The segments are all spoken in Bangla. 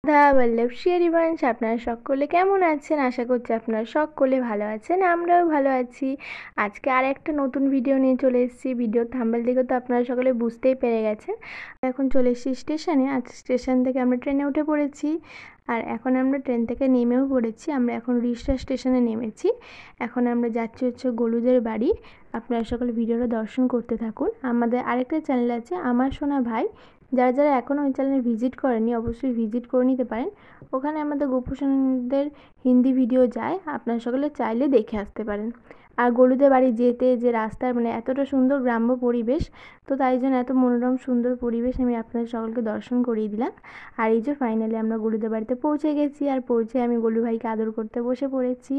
বল্লভ শেরিবাংশ, আপনারা সকলে কেমন আছেন? আশা করছি আপনারা সকলে ভালো আছেন, আমরাও ভালো আছি। আজকে আর একটা নতুন ভিডিও নিয়ে চলে এসেছি। ভিডিও থাম্বনেল দেখে তো আপনারা সকলে বুঝতেই পেরে গেছেন। এখন চলে এসেছি স্টেশনে। আজ স্টেশন থেকে আমরা ট্রেনে উঠে পড়েছি, আর এখন আমরা ট্রেন থেকে নেমেও পড়েছি। আমরা এখন রিষড়া স্টেশনে নেমেছি। এখন আমরা যাচ্ছি হচ্ছে গোলুদের বাড়ি। আপনারা সকলে ভিডিওটা দর্শন করতে থাকুন। আমাদের আরেকটা চ্যানেল আছে আমার সোনা ভাই, যারা যারা এখনও ওই চ্যানেলে ভিজিট করেনি অবশ্যই ভিজিট করে নিতে পারেন। ওখানে আমাদের গোপুসোনাদের হিন্দি ভিডিও যায়, আপনারা সকলে চাইলে দেখে আসতে পারেন। আর গোলুদের বাড়ি যেতে যে রাস্তার এতটা সুন্দর গ্রাম্য পরিবেশ, তো তাই জন্য এত মনোরম সুন্দর পরিবেশ আমি আপনাদের সকলকে দর্শন করিয়ে দিলাম। আর এই যে ফাইনালি আমরা গোলুদের বাড়িতে পৌঁছে গেছি, আর পৌঁছে আমি গোলু ভাইকে আদর করতে বসে পড়েছি।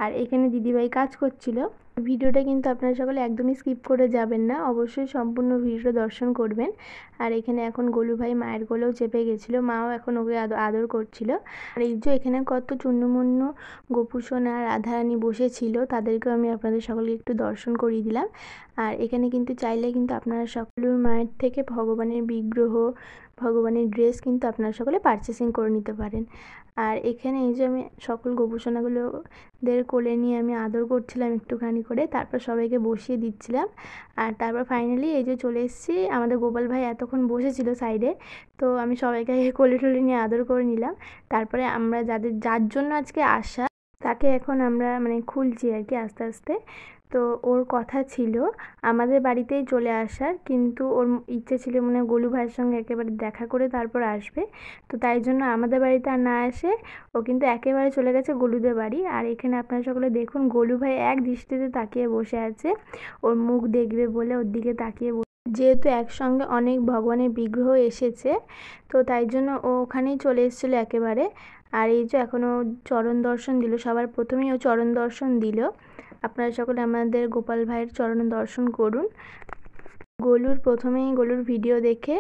আর এখানে দিদিভাই কাজ করছিল। ভিডিওটা কিন্তু আপনারা সকলে একদমই স্কিপ করে যাবেন না, অবশ্যই সম্পূর্ণ ভিডিওটা দর্শন করবেন। আর এখানে এখন গোলু ভাই মায়ের কোলেও চেপে গেছিলো, মাও এখন ওকে আদর করছিল। আর এই যে এখানে কত চুন্নমুন্ন গোপুসোনা রাধারানী বসেছিল, তাদেরকেও আমি আপনাদের সকলকে একটু দর্শন করিয়ে দিলাম। আর এখানে কিন্তু চাইলে কিন্তু আপনারা সকলের মায়ের থেকে ভগবানের বিগ্রহ, ভগবানের ড্রেস কিন্তু আপনারা সকলে পারচেসিং করে নিতে পারেন। আর এখানে এই যে আমি সকল গোপুসোনাগুলোদের কোলে নিয়ে আমি আদর করছিলাম একটুখানি করে, তারপর সবাইকে বসিয়ে দিচ্ছিলাম। আর তারপর ফাইনালি এই যে চলে এসেছি। আমাদের গোপাল ভাই এতক্ষণ বসেছিল সাইডে, তো আমি সবাইকে কোলে টোলে নিয়ে আদর করে নিলাম। তারপরে আমরা যার জন্য আজকে আসা, তাকে এখন আমরা খুলছি আর কি আস্তে আস্তে। তো ওর কথা ছিল আমাদের বাড়িতেই চলে আসার, কিন্তু ওর ইচ্ছে ছিল গোলু ভাইয়ের সঙ্গে একেবারে দেখা করে তারপর আসবে। তো তাই জন্য আমাদের বাড়িতে আর না আসে ও কিন্তু একেবারে চলে গেছে গোলুদের বাড়ি। আর এখানে আপনারা সকলে দেখুন, গোলু ভাই এক দৃষ্টিতে তাকিয়ে বসে আছে, ওর মুখ দেখবে বলে ওর দিকে তাকিয়ে। যেহেতু একসঙ্গে অনেক ভগবানের বিগ্রহ এসেছে, তো তাই জন্য ও ওখানেই চলে এসেছিলো একেবারে। আর এই যে এখনও চরণ দর্শন দিল, সবার প্রথমেই ও চরণ দর্শন দিল। আপনারা সকলে আমাদের গোপাল ভাইয়ের চরণ দর্শন করুন। গোলুর ভিডিও দেখে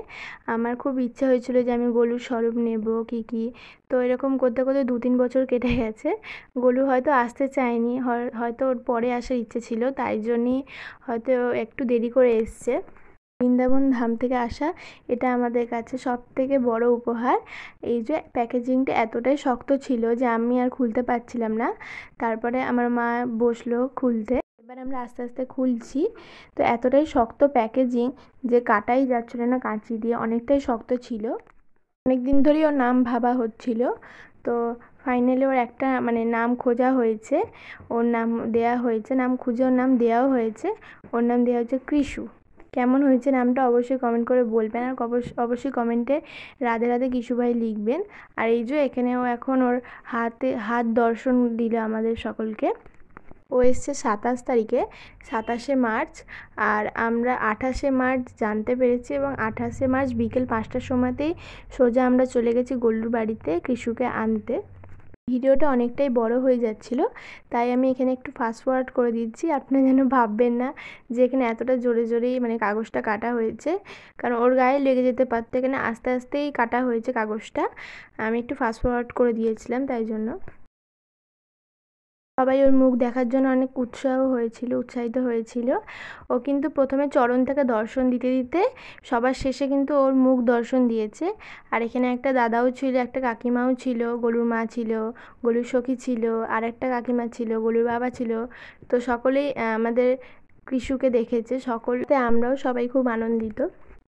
আমার খুব ইচ্ছা হয়েছিল যে আমি গোলুর স্বরূপ নেব কি। তো এরকম করতে করতে 2-3 বছর কেটে গেছে। গোলু হয়তো আসতে চায়নি, হয়তো ওর পরে আসার ইচ্ছে ছিল, তাই জন্যই হয়তো একটু দেরি করে এসছে। বৃন্দাবন ধাম থেকে আসা এটা আমাদের কাছে সব থেকে বড় উপহার। এই যে প্যাকেজিংটা এতটাই শক্ত ছিল যে আমি আর খুলতে পারছিলাম না। তারপরে আমার মা বসলো খুলতে, এবার আমরা আস্তে আস্তে খুলছি। তো এতটাই শক্ত প্যাকেজিং যে কাটাই যাচ্ছিল না কাঁচি দিয়ে, অনেকটাই শক্ত ছিল। অনেক দিন ধরেই ওর নাম ভাবা হচ্ছিল। তো ফাইনালি ওর একটা নাম খোঁজা হয়েছে, ওর নাম দেয়া হয়েছে, নাম খুঁজে ওর নাম দেওয়াও হয়েছে। ওর নাম দেওয়া হচ্ছে কৃষু। কেমন হয়েছে নামটা অবশ্যই কমেন্ট করে বলবেন, আর অবশ্যই কমেন্টে রাধে রাধে কৃষু ভাই লিখবেন। আর এই যে এখানেও এখন ওর হাত দর্শন দিল আমাদের সকলকে। ও এসছে 27 তারিখে, 27শে মার্চ। আর আমরা 28শে মার্চ জানতে পেরেছি, এবং 28শে মার্চ বিকেল 5টার সময়তেই সোজা আমরা চলে গেছি গোলুর বাড়িতে কৃষুকে আনতে। ভিডিওটা অনেকটাই বড় হয়ে যাচ্ছিল, তাই আমি এখানে একটু ফাস্ট ফরওয়ার্ড করে দিচ্ছি। আপনারা যেন ভাববেন না যে এখানে এতটা জোরে জোরেই কাগজটা কাটা হয়েছে, কারণ ওর গায়ে লেগে যেতে পারতো। এখানে আস্তে আস্তেই কাটা হয়েছে কাগজটা, আমি একটু ফাস্ট ফরওয়ার্ড করে দিয়েছিলাম তাই জন্য। সবাই ওর মুখ দেখার জন্য অনেক উৎসাহিত হয়েছিল। ও কিন্তু প্রথমে চরণ থেকে দর্শন দিতে দিতে সবার শেষে কিন্তু ওর মুখ দর্শন দিয়েছে। আর এখানে একটা দাদাও ছিল, একটা কাকিমাও ছিল, গোলুর মা ছিল, গোলুর সখী ছিল, আর একটা কাকিমা ছিল, গোলুর বাবা ছিল। তো সকলেই আমাদের কৃষুকে দেখেছে, সকলতে আমরাও সবাই খুব আনন্দিত।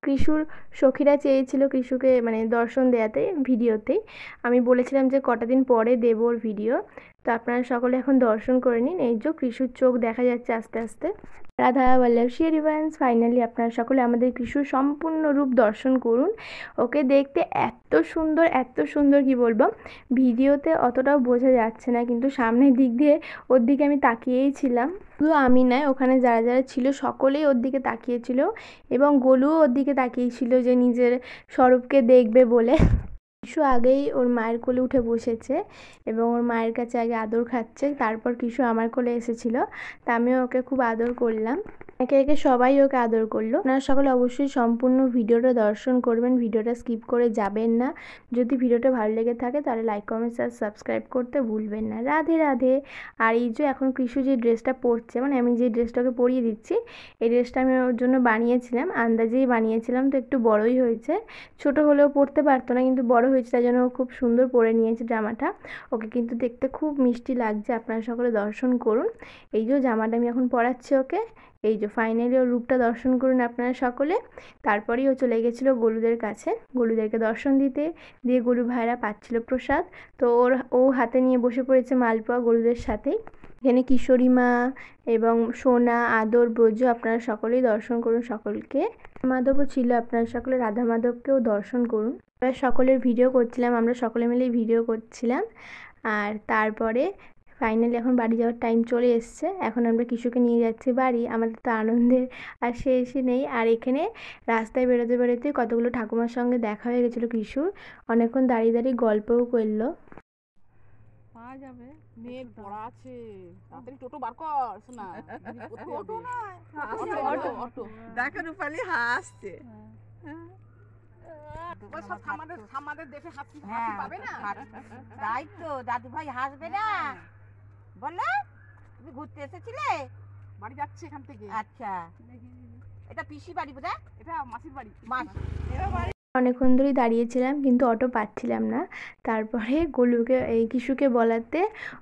কৃষুর সখীরা চেয়েছিল কৃষুকে দর্শন দেওয়াতে ভিডিওতেই। আমি বলেছিলাম যে কটা দিন পরে দেব ওর ভিডিও। তো আপনারা সকলে এখন দর্শন করে নিন। এই যে কৃষুর চোখ দেখা যাচ্ছে আস্তে আস্তে। রাধা বল্লভ শেরিবাংশ, ফাইনালি আপনারা সকলে আমাদের কৃষুর সম্পূর্ণ রূপ দর্শন করুন। ওকে দেখতে এত সুন্দর কি বলবো, ভিডিওতে অতটাও বোঝা যাচ্ছে না, কিন্তু সামনের দিক দিয়ে ওর দিকে আমি তাকিয়েই ছিলাম। শুধু আমি নয়, ওখানে যারা যারা ছিল সকলেই ওর দিকে তাকিয়েছিল, এবং গোলুও ওর দিকে তাকিয়েছিল যে নিজের স্বরূপকে দেখবে বলে। কৃষু আগেই ওর মায়ের কোলে উঠে বসেছে, এবং ওর মায়ের কাছে আগে আদর খাচ্ছে, তারপর কৃষু আমার কোলে এসেছিল। তা আমিও ওকে খুব আদর করলাম। একে একে সবাই ওকে আদর করলো। আপনারা সকলে অবশ্যই সম্পূর্ণ ভিডিওটা দর্শন করবেন, ভিডিওটা স্কিপ করে যাবেন না। যদি ভিডিওটা ভালো লেগে থাকে তাহলে লাইক কমেন্ট আর সাবস্ক্রাইব করতে ভুলবেন না। রাধে রাধে। আর এই যে এখন কৃষু যে ড্রেসটা পরছে, মানে আমি যে ড্রেসটাকে পরিয়ে দিচ্ছি, এই ড্রেসটা আমি ওর জন্য বানিয়েছিলাম, আন্দাজেই বানিয়েছিলাম, তো একটু বড়ই হয়েছে। ছোট হলেও পরতে পারতো না, কিন্তু বড় হয়েছে, তাই জন্য ও খুব সুন্দর পরে নিয়েছে জামাটা। ওকে কিন্তু দেখতে খুব মিষ্টি লাগছে, আপনারা সকলে দর্শন করুন। এই যে জামাটা আমি এখন পরাচ্ছি ওকে। এই যে ফাইনালি ওর রূপটা দর্শন করুন আপনারা সকলে। তারপরেই ও চলে গেছিলো গলুদের কাছে, গলুদেরকে দর্শন দিতে, দিয়ে গলু ভাইরা পাচ্ছিল প্রসাদ। তো ও হাতে নিয়ে বসে পড়েছে মালপোয়া গলুদের সাথেই। এখানে কিশোরী মা এবং সোনা, আদর, ব্রজ আপনারা সকলেই দর্শন করুন সকলকে। মাধবও ছিল, আপনারা সকলে রাধা মাধবকেও দর্শন করুন। আমরা সকলের ভিডিও করছিলাম, আমরা সকলে মিলেই ভিডিও করছিলাম। আর তারপরে ফাইনালি এখন বাড়ি যাওয়ার টাইম চলে এসছে। এখন আমরা কিশুকে নিয়ে যাচ্ছি বাড়ি। আমাদের তো আনন্দের আর শেষই নেই। আর এখানে রাস্তায় বেরোতে বেরোতে কতগুলো ঠাকুমার সঙ্গে দেখা হয়ে গেছিলো কিশুর। অনেকক্ষণ দাঁড়িয়ে দাঁড়িয়ে গল্পও করলো। পাওয়া যাবে, মেয়ের পড়া আছে, তাড়াতাড়ি টোটো বার কর শোনা। অটো না, অটো অটো। দেখো রূপালি হাসছে। সব আমাদের দেখে হাসি পাবে না। তাই তো দাদু ভাই হাসবে না বলে। তুমি ঘুরতে এসেছিলে? বাড়ি যাচ্ছে এখান থেকে। আচ্ছা, এটা পিসি বাড়ি বোধহয়? এটা মাসির বাড়ি। অনেকক্ষণ ধরেই দাঁড়িয়েছিলাম, কিন্তু অটো পাচ্ছিলাম না। তারপরে গলুকে এই কিশুকে বলাতে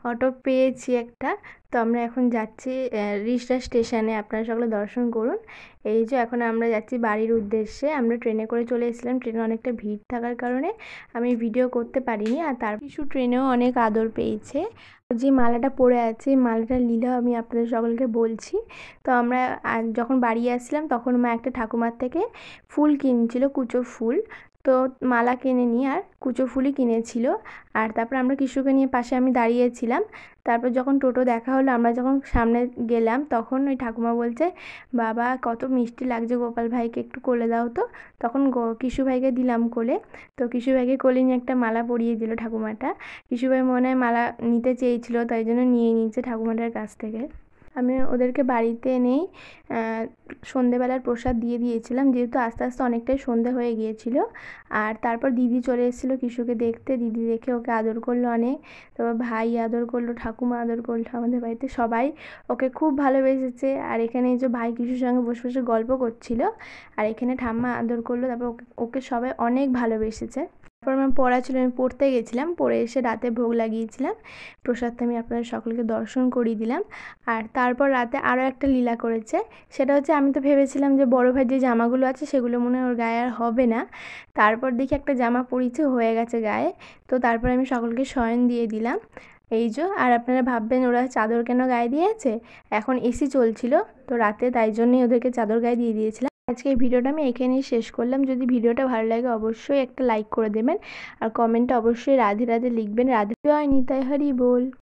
অটো পেয়েছি একটা। তো আমরা এখন যাচ্ছি রিষড়া স্টেশনে, আপনারা সকলে দর্শন করুন। এই যে এখন আমরা যাচ্ছি বাড়ির উদ্দেশ্যে। আমরা ট্রেনে করে চলে এসেছিলাম, ট্রেনে অনেকটা ভিড় থাকার কারণে আমি ভিডিও করতে পারিনি। আর তার কিশু ট্রেনেও অনেক আদর পেয়েছে। যে মালাটা পরে আছে, মালাটার লীলা আমি আপনাদের সকলকে বলছি। তো আমরা যখন বাড়ি আসছিলাম তখন মা একটা ঠাকুমার থেকে ফুল কিনছিল, কুচো ফুল। তো মালা কেনেনি, আর কুচো ফুলই কিনেছিল। আর তারপর আমরা কিশুকে নিয়ে পাশে আমি দাঁড়িয়েছিলাম। তারপর যখন টোটো দেখা হলো, আমরা যখন সামনে গেলাম, তখন ওই ঠাকুমা বলছে, বাবা কত মিষ্টি লাগছে, গোপাল ভাইকে একটু কোলে দাও তো। তখন কিশু ভাইকে দিলাম কোলে। তো কিশু ভাইকে কোলে নিয়ে একটা মালা পরিয়ে দিল ঠাকুমাটা। কিশু ভাই মনে হয় মালা নিতে চেয়েছিল, তাই জন্য নিয়ে নিয়েছে ঠাকুমাটার কাছ থেকে। আমি ওদেরকে বাড়িতে এনেই সন্ধেবেলার প্রসাদ দিয়ে দিয়েছিলাম, যেহেতু আস্তে আস্তে অনেকটাই সন্ধে হয়ে গিয়েছিল। আর তারপর দিদি চলে এসেছিলো কিশুকে দেখতে, দিদি দেখে ওকে আদর করলো অনেক। তারপর ভাই আদর করলো, ঠাকুমা আদর করলো, আমাদের বাড়িতে সবাই ওকে খুব ভালোবেসেছে। আর এখানে এই যে ভাই কিশুর সঙ্গে বসে বসে গল্প করছিল, আর এখানে ঠাম্মা আদর করলো। তারপর ওকে সবাই অনেক ভালোবেসেছে। তারপর আমার পড়া ছিল, আমি পড়তে গেছিলাম, পড়ে এসে রাতে ভোগ লাগিয়েছিলাম। প্রসাদটা আমি আপনাদের সকলকে দর্শন করিয়ে দিলাম। আর তারপর রাতে আরও একটা লীলা করেছে, সেটা হচ্ছে আমি তো ভেবেছিলাম যে বড় ভাই যে জামাগুলো আছে সেগুলো মনে হয় ওর গায়ে আর হবে না। তারপর দেখি একটা জামা পরিয়েছে, হয়ে গেছে গায়ে। তো তারপর আমি সকলকে শয়ন দিয়ে দিলাম। এই যে, আর আপনারা ভাববেন ওরা চাদর কেন গায়ে দিয়েছে, এখন এসি চলছিল তো রাতে, তাই জন্যই ওদেরকে চাদর গায়ে দিয়ে দিয়েছিলাম। আজকে এই ভিডিওটা আমি এখানেই শেষ করলাম। যদি ভিডিওটা ভালো লাগে অবশ্যই একটা লাইক করে দেবেন, আর কমেন্টে অবশ্যই রাধে রাধে লিখবেন। রাধে জয় নিতাই হরি বল।